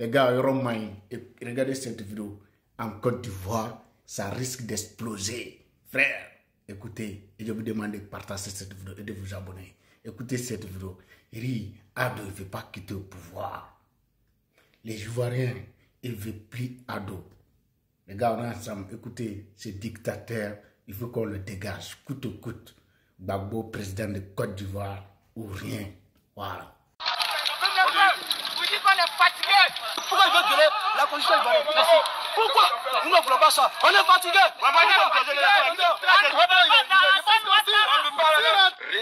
Les gars, regardez cette vidéo en Côte d'Ivoire, ça risque d'exploser. Frère, écoutez, et je vous demande de partager cette vidéo et de vous abonner. Écoutez cette vidéo. Ado ne veut pas quitter le pouvoir. Les Ivoiriens, ils ne veulent plus Ado. Les gars, on est ensemble. Écoutez, ce dictateur, il faut qu'on le dégage, coûte que coûte. Gbagbo, président de Côte d'Ivoire, ou rien. Voilà. Vous dites qu'on est fatigué. Pourquoi il veut gueuler la constitution ivoirienne? Merci. Pourquoi nous ne voulons pas ça? On est fatigué.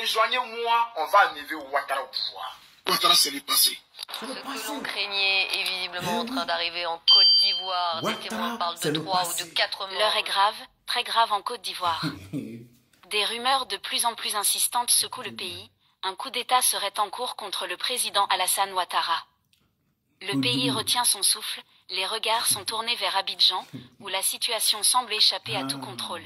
Rejoignez-moi, on va enlever Ouattara au pouvoir. Ouattara, c'est le passé. Ce que l'on craignait est visiblement en train d'arriver en Côte d'Ivoire. Des témoins parlent de 3 ou de 4 morts. L'heure est grave, très grave en Côte d'Ivoire. Des rumeurs de plus en plus insistantes secouent le pays. Un coup d'État serait en cours contre le président Alassane Ouattara. Le pays retient son souffle, les regards sont tournés vers Abidjan, où la situation semble échapper à tout contrôle.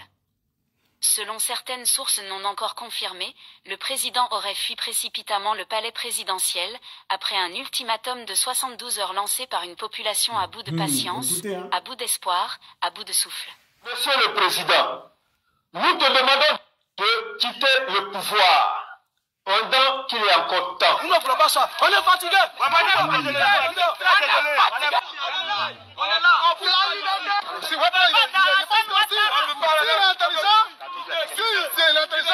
Selon certaines sources non encore confirmées, le président aurait fui précipitamment le palais présidentiel après un ultimatum de 72 heures lancé par une population à bout de patience, à bout d'espoir, à bout de souffle. Monsieur le Président, nous te demandons de quitter le pouvoir pendant qu'il est encore temps. Nous ne voulons pas ça. On est fatigué.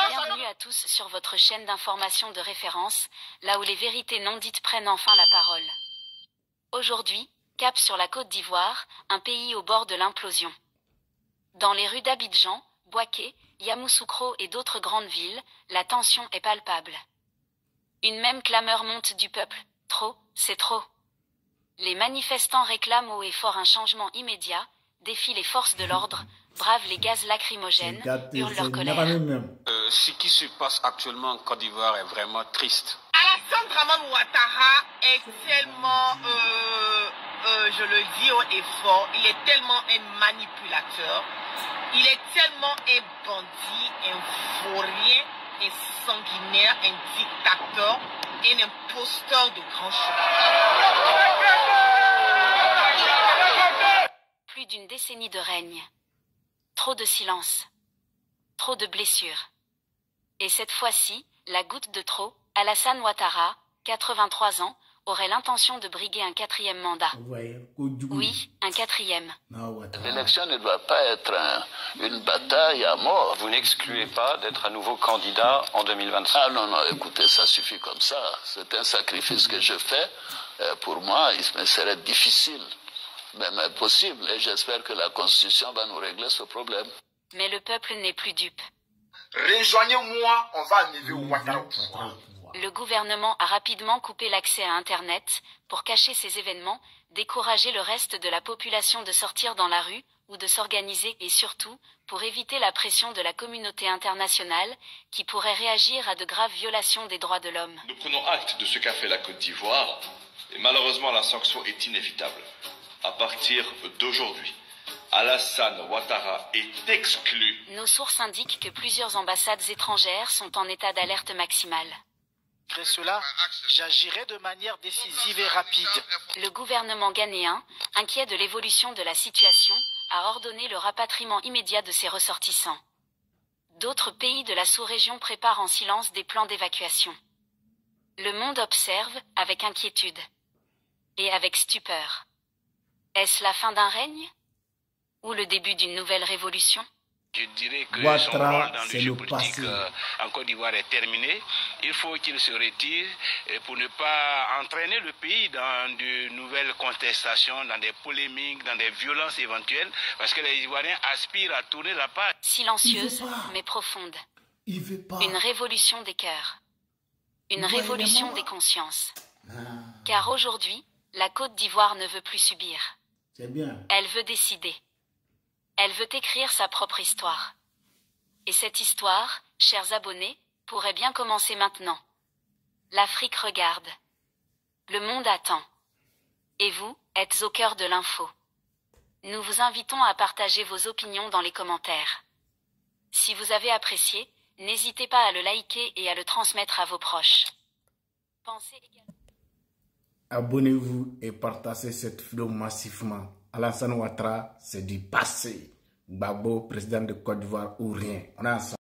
Bienvenue à tous sur votre chaîne d'information de référence, là où les vérités non dites prennent enfin la parole. Aujourd'hui, cap sur la Côte d'Ivoire, un pays au bord de l'implosion. Dans les rues d'Abidjan, Bouaké, Yamoussoukro et d'autres grandes villes, la tension est palpable. Une même clameur monte du peuple. Trop, c'est trop. Les manifestants réclament haut et fort un changement immédiat, défient les forces de l'ordre, bravent les gaz lacrymogènes, hurlent leur colère. Ce qui se passe actuellement en Côte d'Ivoire est vraiment triste. Alassane Dramane Ouattara est tellement, je le dis haut et fort, il est tellement un manipulateur, il est tellement un bandit, un vaurien, un sanguinaire, un dictateur, un imposteur de grand chemin. Plus d'une décennie de règne. Trop de silence. Trop de blessures. Et cette fois-ci, la goutte de trop, Alassane Ouattara, 83 ans, aurait l'intention de briguer un 4e mandat. Oui, un 4e. L'élection ne doit pas être une bataille à mort. Vous n'excluez pas d'être à nouveau candidat en 2025? Ah non, non, écoutez, ça suffit comme ça. C'est un sacrifice que je fais. Pour moi, il me serait difficile, même impossible. Et j'espère que la Constitution va nous régler ce problème. Mais le peuple n'est plus dupe. Rejoignez-moi, on va enlever Ouattara au pouvoir. Le gouvernement a rapidement coupé l'accès à Internet pour cacher ces événements, décourager le reste de la population de sortir dans la rue ou de s'organiser et surtout pour éviter la pression de la communauté internationale qui pourrait réagir à de graves violations des droits de l'homme. Nous prenons acte de ce qu'a fait la Côte d'Ivoire et malheureusement la sanction est inévitable. À partir d'aujourd'hui, Alassane Ouattara est exclu. Nos sources indiquent que plusieurs ambassades étrangères sont en état d'alerte maximale. Après cela, j'agirai de manière décisive et rapide. Le gouvernement ghanéen, inquiet de l'évolution de la situation, a ordonné le rapatriement immédiat de ses ressortissants. D'autres pays de la sous-région préparent en silence des plans d'évacuation. Le monde observe avec inquiétude et avec stupeur. Est-ce la fin d'un règne? Ou le début d'une nouvelle révolution? Je dirais que son Ouattara, rôle dans le c'est jeu le politique passé. en Côte d'Ivoire est terminé. Il faut qu'il se retire pour ne pas entraîner le pays dans de nouvelles contestations, dans des polémiques, dans des violences éventuelles, parce que les Ivoiriens aspirent à tourner la page. Silencieuse, mais profonde. Une révolution des cœurs. Une révolution des consciences. Car aujourd'hui, la Côte d'Ivoire ne veut plus subir. Elle veut décider. Elle veut écrire sa propre histoire. Et cette histoire, chers abonnés, pourrait bien commencer maintenant. L'Afrique regarde. Le monde attend. Et vous, êtes au cœur de l'info. Nous vous invitons à partager vos opinions dans les commentaires. Si vous avez apprécié, n'hésitez pas à le liker et à le transmettre à vos proches. Pensez également... Abonnez-vous et partagez cette vidéo massivement. Alassane Ouattara, c'est du passé. Gbagbo, président de Côte d'Ivoire ou rien. On est ensemble.